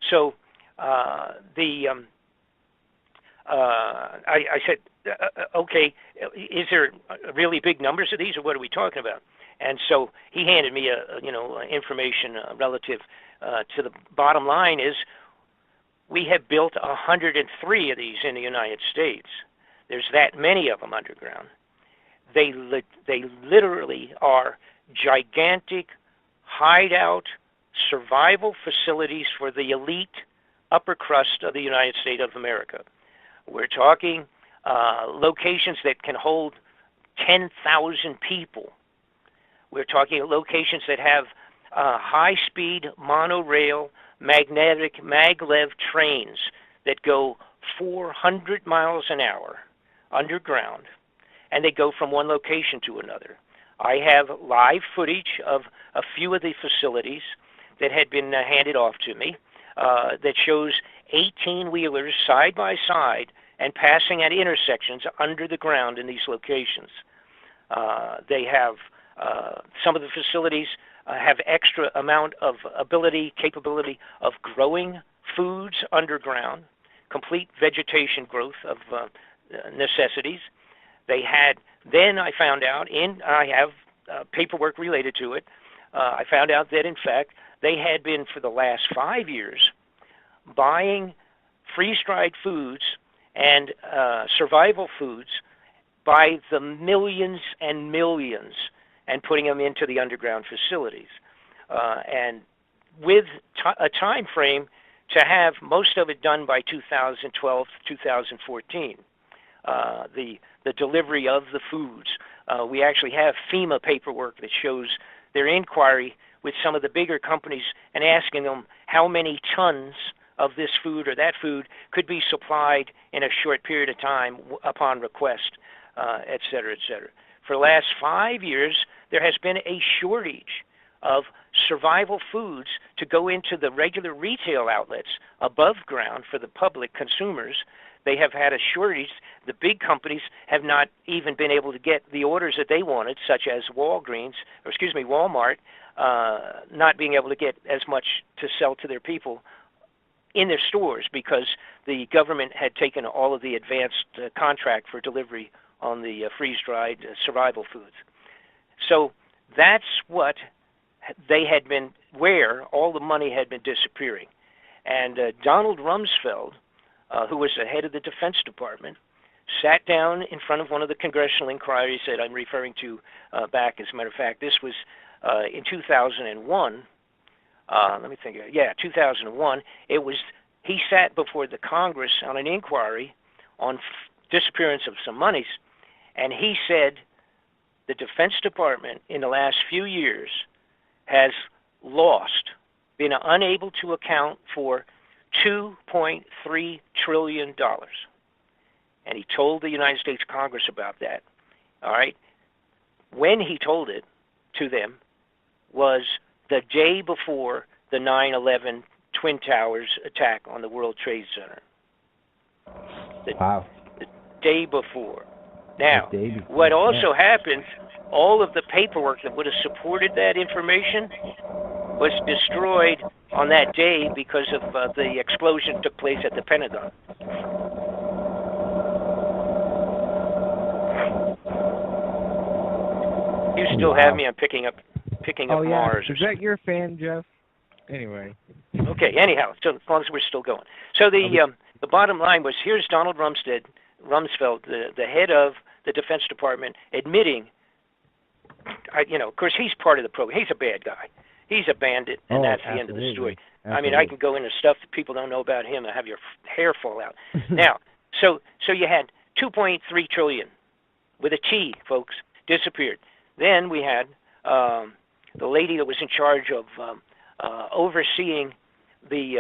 Speaker 3: So I said, okay, is there really big numbers of these, or what are we talking about? And so he handed me information relative to the bottom line is we have built 103 of these in the United States. There's that many of them underground. They literally are gigantic hideout survival facilities for the elite upper crust of the United States of America. We're talking locations that can hold 10,000 people. We're talking locations that have high-speed monorail magnetic maglev trains that go 400 miles an hour underground, and they go from one location to another. I have live footage of a few of the facilities that had been handed off to me that shows 18-wheelers side by side and passing at intersections under the ground in these locations. They have some of the facilities have extra amount of capability of growing foods underground, complete vegetation growth of necessities. They had, then I found out, I have paperwork related to it, I found out that, in fact, they had been, for the last 5 years, buying freeze-dried foods and survival foods by the millions and millions and putting them into the underground facilities. And with a time frame to have most of it done by 2012, 2014, the delivery of the foods. We actually have FEMA paperwork that shows their inquiry with some of the bigger companies and asking them how many tons of this food or that food could be supplied in a short period of time upon request, et cetera, et cetera. For the last 5 years, there has been a shortage of survival foods to go into the regular retail outlets above ground for the public consumers. They have had a shortage. The big companies have not even been able to get the orders that they wanted, such as Walmart, not being able to get as much to sell to their people in their stores because the government had taken all of the advanced contract for delivery on the freeze-dried survival foods. So that's what they had been, where all the money had been disappearing. And Donald Rumsfeld, who was the head of the Defense Department, sat down in front of one of the congressional inquiries that I'm referring to back. As a matter of fact, this was in 2001. Let me think. Yeah, 2001. He sat before the Congress on an inquiry on disappearance of some monies, and he said the Defense Department in the last few years has been unable to account for $2.3 trillion. And he told the United States Congress about that. All right? When he told it to them was the day before the 9/11 Twin Towers attack on the World Trade Center.
Speaker 1: Wow.
Speaker 3: The day before. Now, what also happened, all of the paperwork that would have supported that information was destroyed on that day because of the explosion that took place at the Pentagon. You still have me on picking up Mars.
Speaker 4: Is that your fan, Jeff? Anyway.
Speaker 3: Okay, anyhow, so as long as we're still going. So the bottom line was, here's Donald Rumsfeld, the head of the Defense Department, admitting, of course, he's part of the program. He's a bad guy. He's a bandit, and that's the end of the story. Absolutely. I mean, I can go into stuff that people don't know about him and have your hair fall out. Now, so you had $2.3 trillion with a T, folks, disappeared. Then we had the lady that was in charge of overseeing the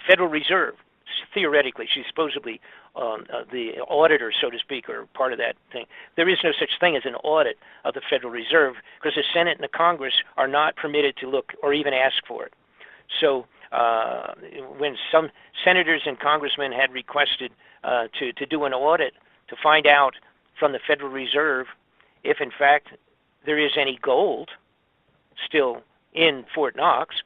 Speaker 3: Federal Reserve. Theoretically, she's supposedly the auditor, so to speak, or part of that thing. There is no such thing as an audit of the Federal Reserve because the Senate and the Congress are not permitted to look or even ask for it. So when some senators and congressmen had requested to do an audit to find out from the Federal Reserve if, in fact, there is any gold still in Fort Knox,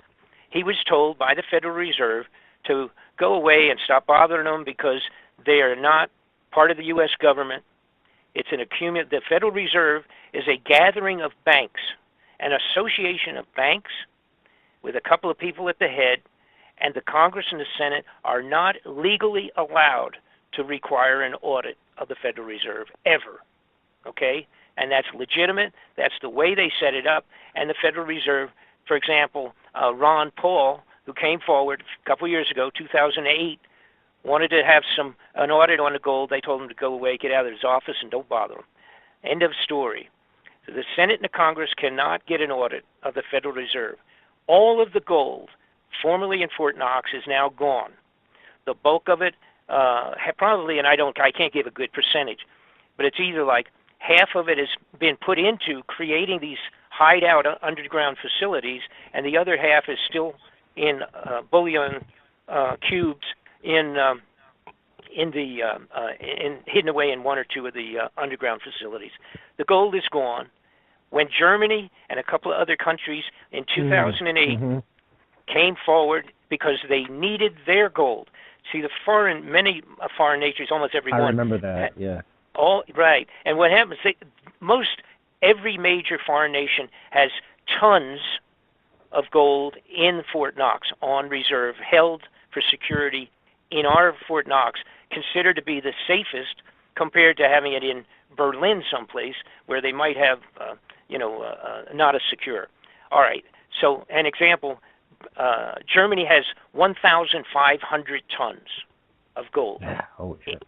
Speaker 3: he was told by the Federal Reserve to go away and stop bothering them because they are not part of the U.S. government. It's the Federal Reserve is a gathering of banks, an association of banks with a couple of people at the head, and the Congress and the Senate are not legally allowed to require an audit of the Federal Reserve ever, okay? And that's legitimate. That's the way they set it up. And the Federal Reserve, for example, Ron Paul, who came forward a couple of years ago, 2008, wanted to have an audit on the gold. They told him to go away, get out of his office, and don't bother him. End of story. So the Senate and the Congress cannot get an audit of the Federal Reserve. All of the gold formerly in Fort Knox is now gone. The bulk of it probably, and I can't give a good percentage, but it's either like half of it has been put into creating these hideout underground facilities, and the other half is still in bullion cubes hidden away in one or two of the underground facilities. The gold is gone. When Germany and a couple of other countries in 2008 came forward because they needed their gold. See, many foreign nations, almost every one.
Speaker 1: I remember that, yeah.
Speaker 3: All right. And what happens, most every major foreign nation has tons of gold in Fort Knox on reserve, held for security in our Fort Knox, considered to be the safest compared to having it in Berlin someplace where they might have, not as secure. All right. So an example, Germany has 1,500 tons of gold.
Speaker 1: Oh, shit.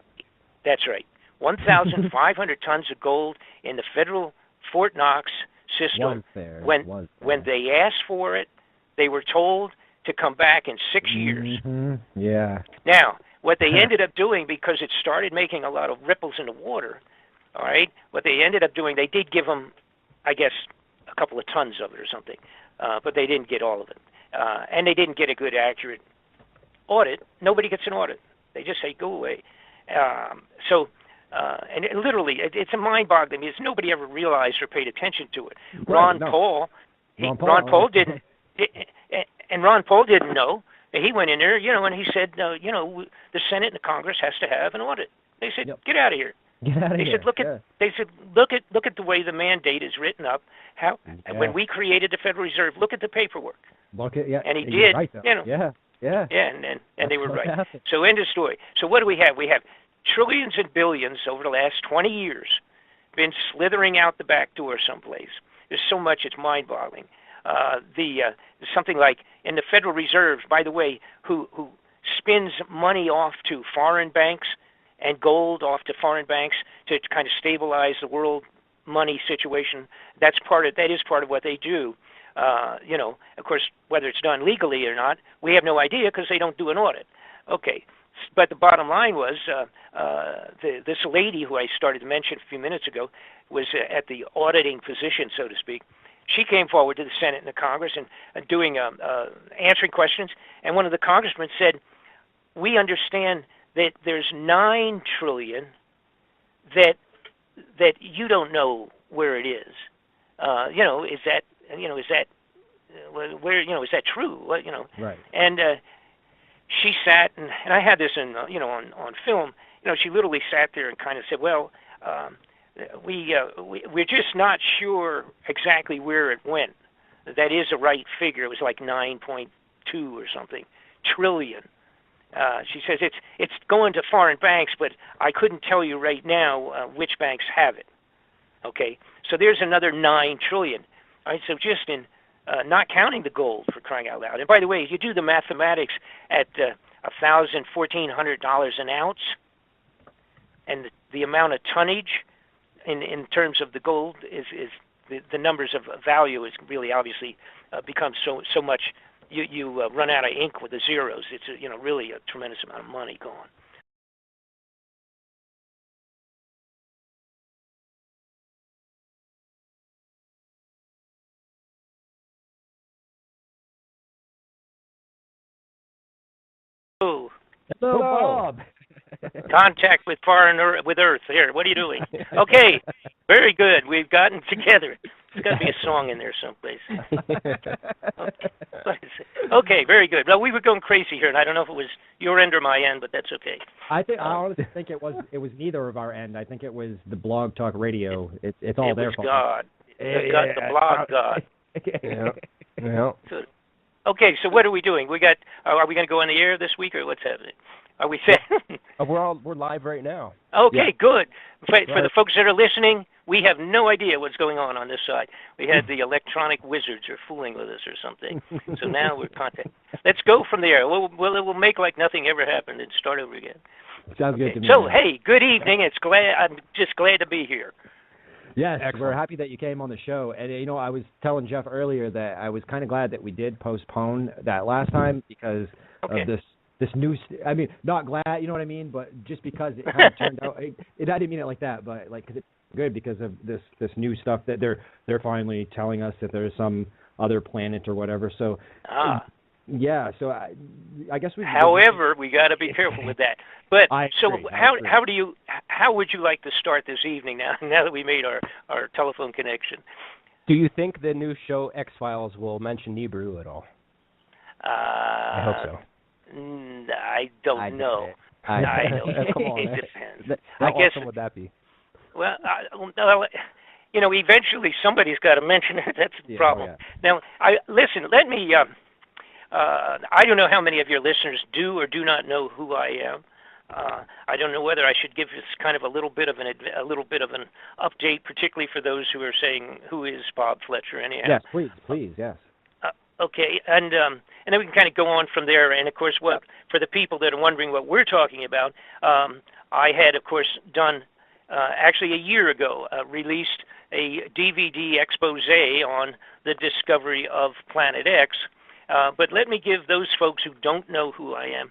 Speaker 3: That's right. 1,500 tons of gold in the federal Fort Knox system. When they asked for it, they were told to come back in 6 years.
Speaker 1: Mm-hmm. Yeah.
Speaker 3: Now, what they ended up doing, because it started making a lot of ripples in the water, all right, what they ended up doing, they did give them, I guess, a couple of tons of it or something, but they didn't get all of it. And they didn't get a good, accurate audit. Nobody gets an audit. They just say, go away. And literally, it's a mind-boggling because nobody ever realized or paid attention to it. Ron Paul didn't, and Ron Paul didn't know. He went in there, and he said, the Senate and the Congress has to have an audit. They said, get out of here. They said, look at the way the mandate is written up. When we created the Federal Reserve, look at the paperwork. And he did.
Speaker 1: Right,
Speaker 3: and they were right. So end of story. So what do we have? We have trillions and billions over the last 20 years been slithering out the back door someplace. There's so much, it's mind-boggling. Something like in the Federal Reserve, by the way, who spins money off to foreign banks and gold off to foreign banks to kind of stabilize the world money situation. That is part of what they do. Of course, whether it's done legally or not, we have no idea because they don't do an audit. Okay, but the bottom line was this lady who I started to mention a few minutes ago was at the auditing position, so to speak. She came forward to the Senate and the Congress and answering questions, and one of the congressmen said, "We understand that there's $9 trillion that you don't know where it is. Is that where is that true?
Speaker 1: Right.
Speaker 3: And she sat and I had this on film. She literally sat there and kind of said, "Well, we're just not sure exactly where it went. That is a right figure. It was like 9.2 or something trillion." She says it's going to foreign banks, but I couldn't tell you right now which banks have it. Okay, so there's another 9 trillion. All right, so just in not counting the gold, for crying out loud. And by the way, if you do the mathematics at $1,400 an ounce, and the amount of tonnage in terms of the gold is the numbers of value is really obviously becomes so much. You run out of ink with the zeros. It's really a tremendous amount of money gone. Oh.
Speaker 2: Hello, Bob.
Speaker 3: Contact with with Earth. Here, what are you doing? Okay, very good. We've gotten together. There's got to be a song in there someplace. Okay, very good. Well, we were going crazy here, and I don't know if it was your end or my end, but that's okay.
Speaker 1: I honestly think it was neither of our end. I think it was the Blog Talk Radio. It's all their fault.
Speaker 3: God. The blog God.
Speaker 2: Yeah.
Speaker 3: Okay, so what are we doing? Are we going to go on the air this week, or what's happening? Are we set?
Speaker 2: We're live right now.
Speaker 3: Okay, good. For the folks that are listening, we have no idea what's going on this side. We had the electronic wizards are fooling with us or something. So now we're contacting. Let's go from there. We'll make like nothing ever happened and start over again.
Speaker 1: Sounds good to me.
Speaker 3: So, hey, good evening. I'm just glad to be here.
Speaker 1: Yes,
Speaker 2: excellent.
Speaker 1: We're happy that you came on the show. And, I was telling Jeff earlier that I was kind of glad that we did postpone that last time because of this new, not glad, you know what I mean, but just because it kind of turned out, I didn't mean it like that, but cause it's good because of this new stuff that they're finally telling us that there's some other planet or whatever. So, yeah, so I guess we.
Speaker 3: However, we got to be careful with that. But how would you like to start this evening now that we made our telephone connection?
Speaker 2: Do you think the new show X-Files will mention Nibiru at all? I hope so.
Speaker 3: I don't know.
Speaker 2: I don't know. Come on.
Speaker 3: It depends.
Speaker 2: How awesome would that be?
Speaker 3: Well, eventually somebody's got to mention it. That's the problem.
Speaker 1: Oh, yeah.
Speaker 3: Now, listen. Let me. I don't know how many of your listeners do or do not know who I am. I don't know whether I should give this kind of a little bit of an update, particularly for those who are saying, "Who is Bob Fletcher?" Anyhow.
Speaker 1: Yes, please, yes.
Speaker 3: Okay, and then we can kind of go on from there. And of course, for the people that are wondering what we're talking about, I had, of course, done actually a year ago released a DVD expose on the discovery of Planet X. But let me give those folks who don't know who I am,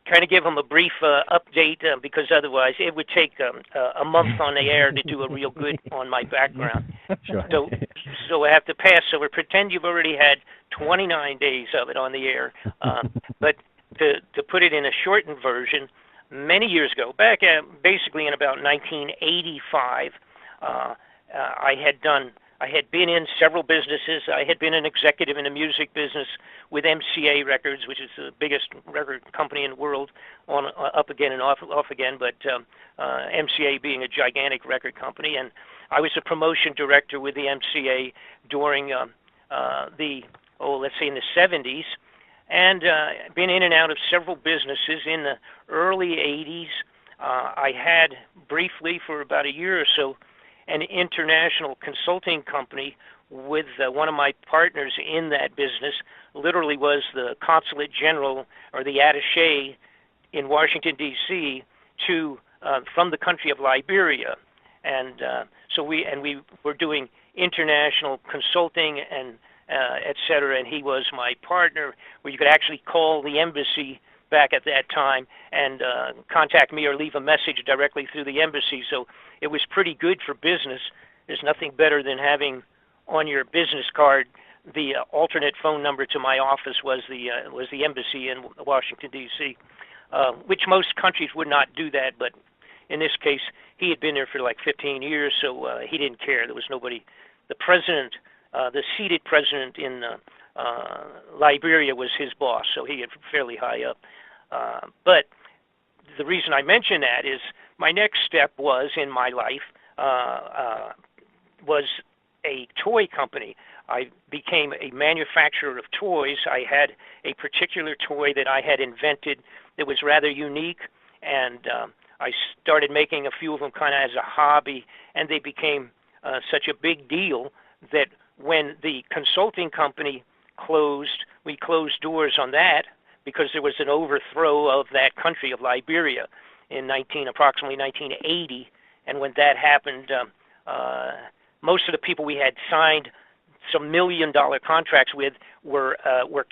Speaker 3: kind of give them a brief update, because otherwise it would take a month on the air to do a real good on my background.
Speaker 1: Sure.
Speaker 3: So I have to pass over. Pretend you've already had 29 days of it on the air. But to put it in a shortened version, many years ago, back basically in about 1985, I had been in several businesses. I had been an executive in the music business with MCA Records, which is the biggest record company in the world, on up again and off again, but MCA being a gigantic record company. And I was a promotion director with the MCA during let's say in the 70s, and been in and out of several businesses in the early 80s. I had briefly for about a year or so an international consulting company with one of my partners in that business, literally was the consulate general or the attaché in Washington, D.C. to from the country of Liberia. And so we were doing international consulting and et cetera, and he was my partner, where you could actually call the embassy back at that time and contact me or leave a message directly through the embassy. So it was pretty good for business. There's nothing better than having on your business card the alternate phone number to my office was the embassy in Washington, D.C., which most countries would not do that, but in this case, he had been there for like 15 years, so he didn't care. There was nobody. The president, the seated president in Liberia was his boss, so he had fairly high up. But the reason I mention that is my next step was in my life was a toy company. I became a manufacturer of toys. I had a particular toy that I had invented that was rather unique, and I started making a few of them kind of as a hobby, and they became such a big deal that when the consulting company closed, we closed doors on that because there was an overthrow of that country of Liberia in approximately 1980, and when that happened, most of the people we had signed some $1 million contracts with were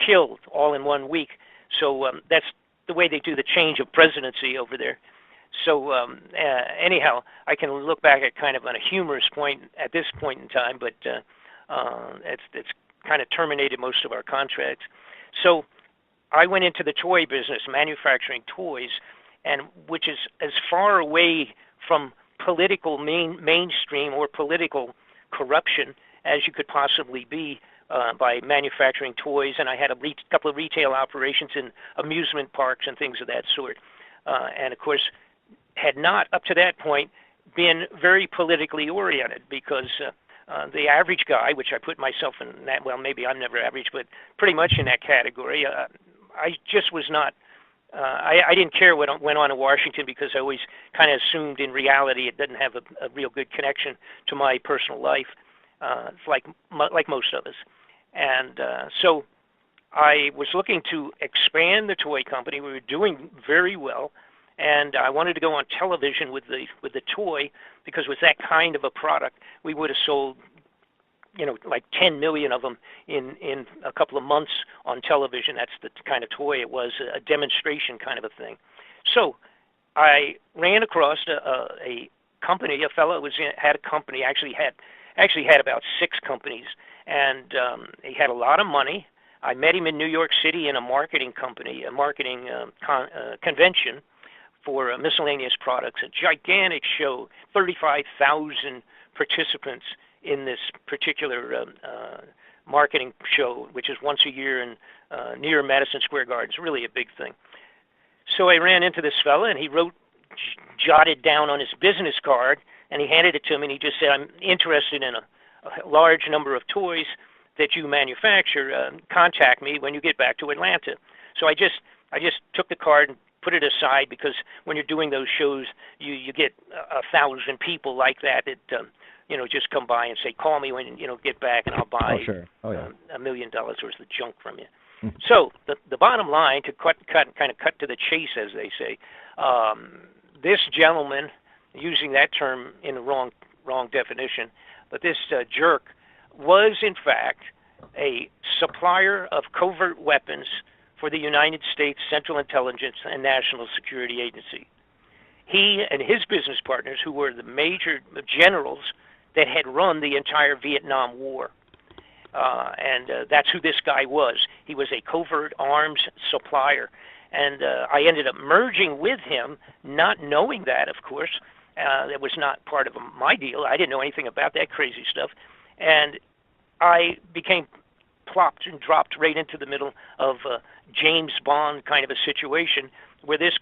Speaker 3: killed all in 1 week. So that's the way they do the change of presidency over there. So anyhow, I can look back at kind of on a humorous point at this point in time, but it's kind of terminated most of our contracts. So I went into the toy business, manufacturing toys, and which is as far away from political mainstream or political corruption as you could possibly be by manufacturing toys. And I had a couple of retail operations in amusement parks and things of that sort. And of course, had not up to that point been very politically oriented, because the average guy, which I put myself in that, well, maybe I'm never average, but pretty much in that category, I just was not, I didn't care what went on in Washington, because I always kind of assumed in reality it didn't have a real good connection to my personal life, like most of us. And so I was looking to expand the toy company. We were doing very well, and I wanted to go on television with the toy, because with that kind of a product, we would have sold, like 10 million of them in a couple of months on television. That's the kind of toy it was, a demonstration kind of a thing. So I ran across a company. A fellow had a company, actually had about 6 companies, and he had a lot of money. I met him in New York City in a marketing company, a marketing convention for miscellaneous products, a gigantic show, 35,000 participants in this particular marketing show, which is once a year in near Madison Square Garden. It's really a big thing. So I ran into this fella, and he jotted down on his business card, and he handed it to me, and he just said, I'm interested in a large number of toys that you manufacture. Contact me when you get back to Atlanta. So I just took the card and put it aside, because when you're doing those shows, you get 1,000 people like that just come by and say, call me when get back, and I'll buy $1 million worth of junk from you. Mm-hmm. So the bottom line, to cut to the chase, as they say, this gentleman, using that term in the wrong definition, but this jerk was in fact a supplier of covert weapons for the United States Central Intelligence and National Security Agency. He and his business partners, who were the major generals that had run the entire Vietnam War, and that's who this guy was. He was a covert arms supplier, and I ended up merging with him, not knowing that, of course. That was not part of my deal. I didn't know anything about that crazy stuff, and I became plopped and dropped right into the middle of James Bond kind of a situation, where this